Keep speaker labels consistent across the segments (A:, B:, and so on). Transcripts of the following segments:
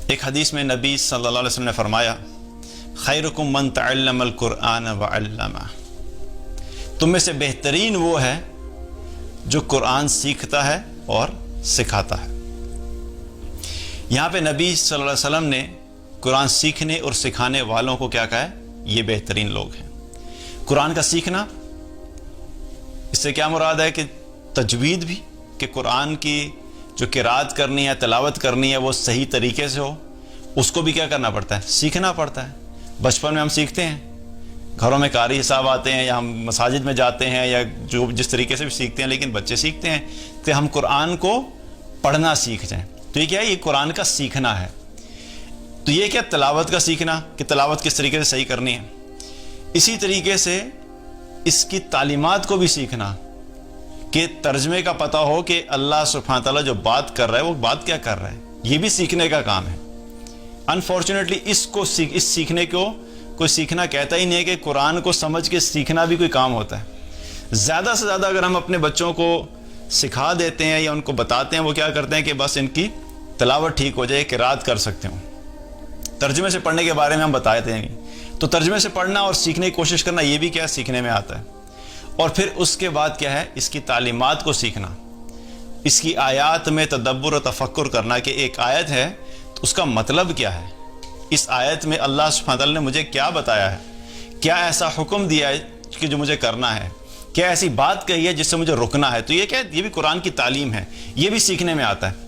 A: ایک حدیث میں نبی صلی اللہ علیہ وسلم نے فرمایا خیرکم من تعلم القرآن وعلمہ، تم میں سے بہترین وہ ہے جو قرآن سیکھتا ہے اور سکھاتا ہے۔ یہاں پہ نبی صلی اللہ علیہ وسلم نے قرآن سیکھنے اور سکھانے والوں کو کیا کہا ہے؟ یہ بہترین لوگ ہیں۔ قرآن کا سیکھنا، اس سے کیا مراد ہے کہ تجوید بھی، کہ قرآن کی جو قرات کرنی ہے، تلاوت کرنی ہے، وہ صحیح طریقے سے ہو، اس کو بھی کیا کرنا پڑتا ہے؟ سیکھنا پڑتا ہے۔ بچپن میں ہم سیکھتے ہیں، گھروں میں قاری صاحب آتے ہیں یا ہم مساجد میں جاتے ہیں یا جو جس طریقے سے بھی سیکھتے ہیں، لیکن بچے سیکھتے ہیں کہ ہم قرآن کو پڑھنا سیکھ جائیں۔ تو یہ کیا ہے؟ یہ قرآن کا سیکھنا ہے۔ تو یہ کیا تلاوت کا سیکھنا، کہ تلاوت کس طریقے سے صحیح کرنی ہے۔ اسی طریقے سے اس کی تعلیمات کو بھی سیکھنا، کہ ترجمے کا پتہ ہو کہ اللہ سبحانہ تعالیٰ جو بات کر رہا ہے وہ بات کیا کر رہا ہے، یہ بھی سیکھنے کا کام ہے۔ انفارچونیٹلی اس سیکھنے کو کوئی سیکھنا کہتا ہی نہیں ہے، کہ قرآن کو سمجھ کے سیکھنا بھی کوئی کام ہوتا ہے۔ زیادہ سے زیادہ اگر ہم اپنے بچوں کو سکھا دیتے ہیں یا ان کو بتاتے ہیں، وہ کیا کرتے ہیں کہ بس ان کی تلاوت ٹھیک ہو جائے، قرات کر سکتے ہوں۔ ترجمے سے پڑھنے کے بارے میں ہم بتاتے ہیں، تو ترجمے سے پڑھنا اور سیکھنے کی کوشش کرنا، یہ بھی کیا سیکھنے میں آتا ہے۔ اور پھر اس کے بعد کیا ہے؟ اس کی تعلیمات کو سیکھنا، اس کی آیات میں تدبر و تفکر کرنا، کہ ایک آیت ہے تو اس کا مطلب کیا ہے، اس آیت میں اللہ سبحانہ تعالیٰ نے مجھے کیا بتایا ہے، کیا ایسا حکم دیا ہے کہ جو مجھے کرنا ہے، کیا ایسی بات کہی ہے جس سے مجھے رکنا ہے۔ تو یہ کیا ہے؟ یہ بھی قرآن کی تعلیم ہے، یہ بھی سیکھنے میں آتا ہے۔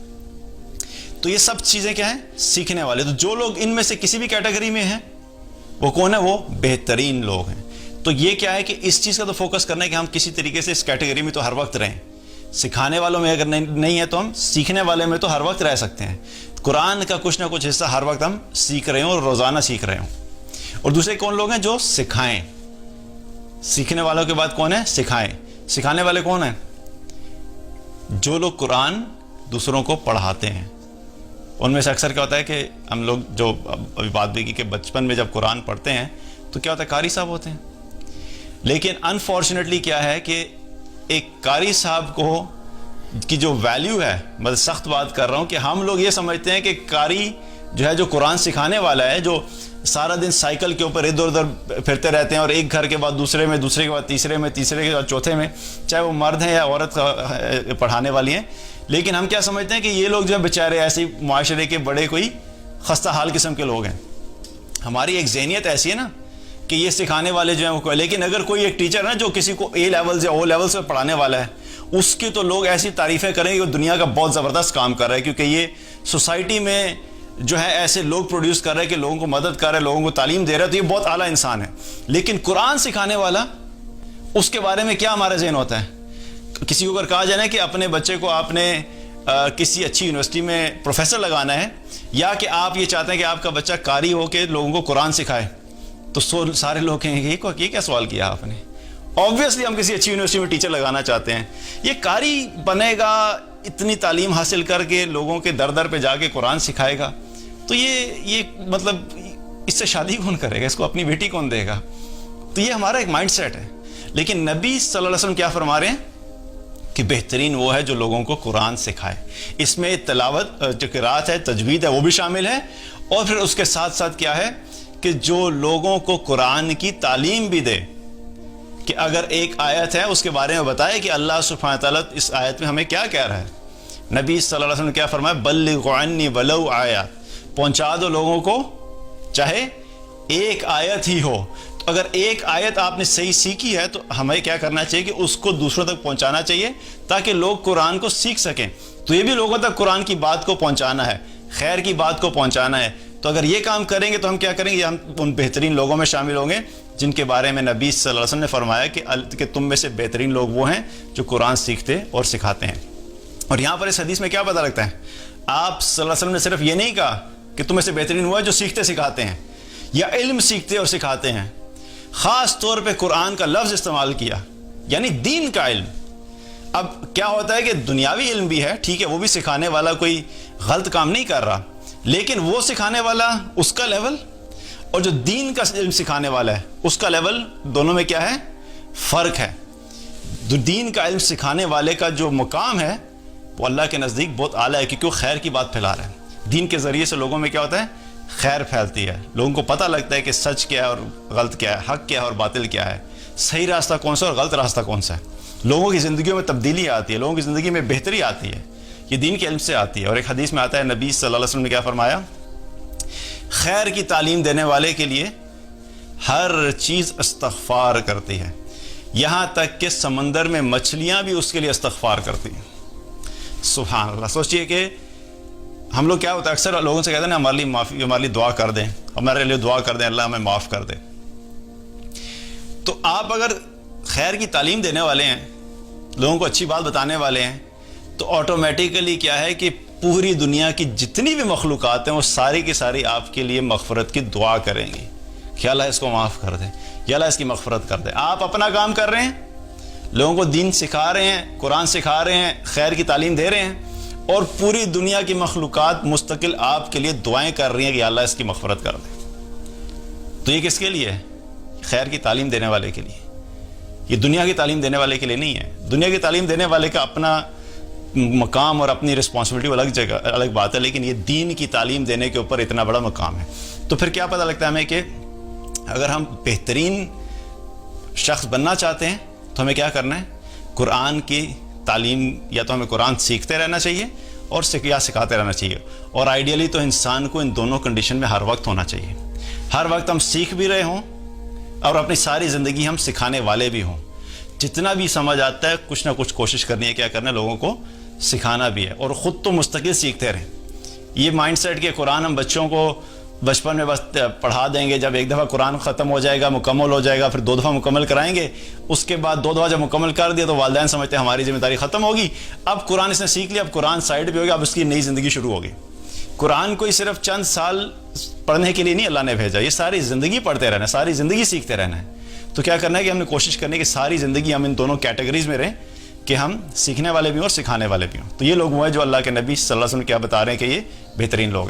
A: تو یہ سب چیزیں کیا ہیں؟ سیکھنے والے۔ تو جو لوگ ان میں سے کسی بھی کیٹیگری میں ہیں، وہ کون ہے؟ وہ بہترین لوگ ہیں۔ تو یہ کیا ہے کہ اس چیز کا تو فوکس کرنا ہے کہ ہم کسی طریقے سے اس کیٹیگری میں تو ہر وقت رہیں۔ سکھانے والوں میں اگر نہیں ہے تو ہم سیکھنے والے میں تو ہر وقت رہ سکتے ہیں۔ قرآن کا کچھ نہ کچھ حصہ ہر وقت ہم سیکھ رہے ہوں اور روزانہ سیکھ رہے ہوں۔ اور دوسرے کون لوگ ہیں؟ جو سکھائیں۔ سیکھنے والوں کے بعد کون ہے؟ سکھائیں۔ سکھانے والے کون ہیں؟ جو لوگ قرآن دوسروں کو پڑھاتے ہیں۔ ان میں سے اکثر کیا ہوتا ہے کہ ہم لوگ جو ابھی بات بھی کی کہ بچپن میں جب قرآن پڑھتے ہیں تو کیا ہوتا ہے؟ قاری صاحب ہوتے ہیں۔ لیکن انفارچونیٹلی کیا ہے کہ ایک قاری صاحب کی جو ویلیو ہے، میں سخت بات کر رہا ہوں، کہ ہم لوگ یہ سمجھتے ہیں کہ قاری جو ہے، جو قرآن سکھانے والا ہے، جو سارا دن سائیکل کے اوپر ادھر ادھر پھرتے رہتے ہیں، اور ایک گھر کے بعد دوسرے میں، دوسرے کے بعد تیسرے میں، تیسرے کے بعد چوتھے میں، چاہے وہ مرد ہیں یا عورت پڑھانے والی ہیں، لیکن ہم کیا سمجھتے ہیں کہ یہ لوگ جو ہے بیچارے ایسے معاشرے کے بڑے کوئی خستہ حال قسم کے لوگ ہیں۔ ہماری ایک ذہنیت ایسی ہے نا کہ یہ سکھانے والے جو ہیں وہ، لیکن اگر کوئی ایک ٹیچر ہے جو کسی کو اے لیول یا او لیول سے پڑھانے والا ہے، اس کی تو لوگ ایسی تعریفیں کریں گے کہ وہ دنیا کا بہت زبردست کام کر رہا ہے، کیونکہ یہ سوسائٹی میں جو ہے ایسے لوگ پروڈیوس کر رہے ہیں کہ لوگوں کو مدد کر رہے ہیں، لوگوں کو تعلیم دے رہا ہے، تو یہ بہت اعلیٰ انسان ہے۔ لیکن قرآن سکھانے والا، اس کے بارے میں کیا ہمارا ذہن ہوتا ہے؟ کسی کو اگر کہا جائے نا کہ اپنے بچے کو آپ نے کسی اچھی یونیورسٹی میں پروفیسر لگانا ہے، یا کہ آپ یہ چاہتے ہیں کہ آپ کا بچہ قاری ہو کے لوگوں کو قرآن سکھائے، تو سارے لوگ کہیں گے یہ کیا سوال کیا آپ نے؟ آبویسلی ہم کسی اچھی یونیورسٹی میں ٹیچر لگانا چاہتے ہیں۔ یہ قاری بنے گا، اتنی تعلیم حاصل کر کے لوگوں کے در در پہ جا کے قرآن سکھائے گا، تو یہ مطلب اس سے شادی کون کرے گا؟ اس کو اپنی بیٹی کون دے گا؟ تو یہ ہمارا ایک مائنڈ سیٹ ہے۔ لیکن نبی صلی اللہ علیہ وسلم کیا فرما رہے ہیں کہ بہترین وہ ہے جو لوگوں کو قرآن سکھائے۔ اس میں تلاوت، جو قرات ہے، تجوید ہے، وہ بھی شامل ہے، اور پھر اس کے ساتھ ساتھ کیا ہے کہ جو لوگوں کو قرآن کی تعلیم بھی دے، کہ اگر ایک آیت ہے اس کے بارے میں بتائے کہ اللہ سبحانہ تعالیٰ اس آیت میں ہمیں کیا کہہ رہا ہے۔ نبی صلی اللہ علیہ وسلم نے کیا فرمایا؟ بلغوا عنی ولو آیہ، پہنچا دو لوگوں کو چاہے ایک آیت ہی ہو۔ تو اگر ایک آیت آپ نے صحیح سیکھی ہے تو ہمیں کیا کرنا چاہیے کہ اس کو دوسروں تک پہنچانا چاہیے، تاکہ لوگ قرآن کو سیکھ سکیں۔ تو یہ بھی لوگوں تک قرآن کی بات کو پہنچانا ہے، خیر کی بات کو پہنچانا ہے۔ تو اگر یہ کام کریں گے تو ہم کیا کریں گے؟ ہم ان بہترین لوگوں میں شامل ہوں گے جن کے بارے میں نبی صلی اللہ علیہ وسلم نے فرمایا کہ تم میں سے بہترین لوگ وہ ہیں جو قرآن سیکھتے اور سکھاتے ہیں۔ اور یہاں پر اس حدیث میں کیا پتہ لگتا ہے؟ آپ صلی اللہ علیہ وسلم نے صرف یہ نہیں کہا کہ تم میں سے بہترین وہ ہے جو سیکھتے سکھاتے ہیں یا علم سیکھتے اور سکھاتے ہیں، خاص طور پہ قرآن کا لفظ استعمال کیا، یعنی دین کا علم۔ اب کیا ہوتا ہے کہ دنیاوی علم بھی ہے، ٹھیک ہے، وہ بھی سکھانے والا کوئی غلط کام نہیں کر رہا، لیکن وہ سکھانے والا اس کا لیول اور جو دین کا علم سکھانے والا ہے اس کا لیول، دونوں میں کیا ہے؟ فرق ہے۔ دین کا علم سکھانے والے کا جو مقام ہے وہ اللہ کے نزدیک بہت اعلیٰ ہے، کیونکہ وہ خیر کی بات پھیلا رہا ہے۔ دین کے ذریعے سے لوگوں میں کیا ہوتا ہے؟ خیر پھیلتی ہے، لوگوں کو پتہ لگتا ہے کہ سچ کیا ہے اور غلط کیا ہے، حق کیا ہے اور باطل کیا ہے، صحیح راستہ کون سا اور غلط راستہ کون سا ہے۔ لوگوں کی زندگیوں میں تبدیلی آتی ہے، لوگوں کی زندگی میں بہتری آتی ہے، یہ دین کے علم سے آتی ہے۔ اور ایک حدیث میں آتا ہے، نبی صلی اللہ علیہ وسلم نے کیا فرمایا؟ خیر کی تعلیم دینے والے کے لیے ہر چیز استغفار کرتی ہے، یہاں تک کہ سمندر میں مچھلیاں بھی اس کے لیے استغفار کرتی ہیں۔ سبحان اللہ۔ سوچئے کہ ہم لوگ کیا ہوتا ہے، اکثر لوگوں سے کہتے ہیں ہمارے لیے دعا کر دیں، ہمارے لیے دعا کر دیں، اللہ ہمیں معاف کر دے۔ تو آپ اگر خیر کی تعلیم دینے والے ہیں، لوگوں کو اچھی بات بتانے والے ہیں، تو آٹومیٹیکلی کیا ہے کہ پوری دنیا کی جتنی بھی مخلوقات ہیں وہ ساری کی ساری آپ کے لیے مغفرت کی دعا کریں گی کہ اللہ اس کو معاف کر دے، یا اللہ اس کی مغفرت کر دے۔ آپ اپنا کام کر رہے ہیں، لوگوں کو دین سکھا رہے ہیں، قرآن سکھا رہے ہیں، خیر کی تعلیم دے رہے ہیں، اور پوری دنیا کی مخلوقات مستقل آپ کے لیے دعائیں کر رہی ہیں کہ اللہ اس کی مغفرت کر دے۔ تو یہ کس کے لیے ہے؟ خیر کی تعلیم دینے والے کے لیے۔ یہ دنیا کی تعلیم دینے والے کے لیے نہیں ہے۔ دنیا کی تعلیم دینے والے کا اپنا مقام اور اپنی رسپانسبلٹی الگ جگہ الگ بات ہے، لیکن یہ دین کی تعلیم دینے کے اوپر اتنا بڑا مقام ہے۔ تو پھر کیا پتہ لگتا ہے ہمیں کہ اگر ہم بہترین شخص بننا چاہتے ہیں تو ہمیں کیا کرنا ہے؟ قرآن کی تعلیم، یا تو ہمیں قرآن سیکھتے رہنا چاہیے اور سکھاتے رہنا چاہیے، اور آئیڈیلی تو انسان کو ان دونوں کنڈیشن میں ہر وقت ہونا چاہیے۔ ہر وقت ہم سیکھ بھی رہے ہوں اور اپنی ساری زندگی ہم سکھانے والے بھی ہوں۔ جتنا بھی سمجھ آتا ہے کچھ نہ کچھ کوشش کرنی ہے، کیا کرنا ہے؟ لوگوں کو سکھانا بھی ہے، اور خود تو مستقل سیکھتے رہیں۔ یہ مائنڈ سیٹ کہ قرآن ہم بچوں کو بچپن میں بس پڑھا دیں گے، جب ایک دفعہ قرآن ختم ہو جائے گا، مکمل ہو جائے گا، پھر 2 دفعہ مکمل کرائیں گے، اس کے بعد 2 دفعہ جب مکمل کر دیا تو والدین سمجھتے ہیں ہماری ذمہ داری ختم ہوگی، اب قرآن اس نے سیکھ لیا، اب قرآن سائڈ پہ ہوگا، اب اس کی نئی زندگی شروع ہوگی۔ قرآن کوئی صرف چند سال پڑھنے کے لیے نہیں اللہ نے بھیجا، یہ ساری زندگی پڑھتے رہنا ہے، ساری زندگی سیکھتے رہنا ہے۔ تو کیا کرنا ہے کہ ہم نے کوشش کرنی ہے کہ ساری زندگی ہم ان دونوں کیٹیگریز میں رہیں، کہ ہم سیکھنے والے بھی ہوں اور سکھانے والے بھی ہوں۔ تو یہ لوگ وہ ہیں جو اللہ کے نبی صلی اللہ علیہ وسلم کیا بتا رہے ہیں کہ یہ بہترین لوگ ہیں۔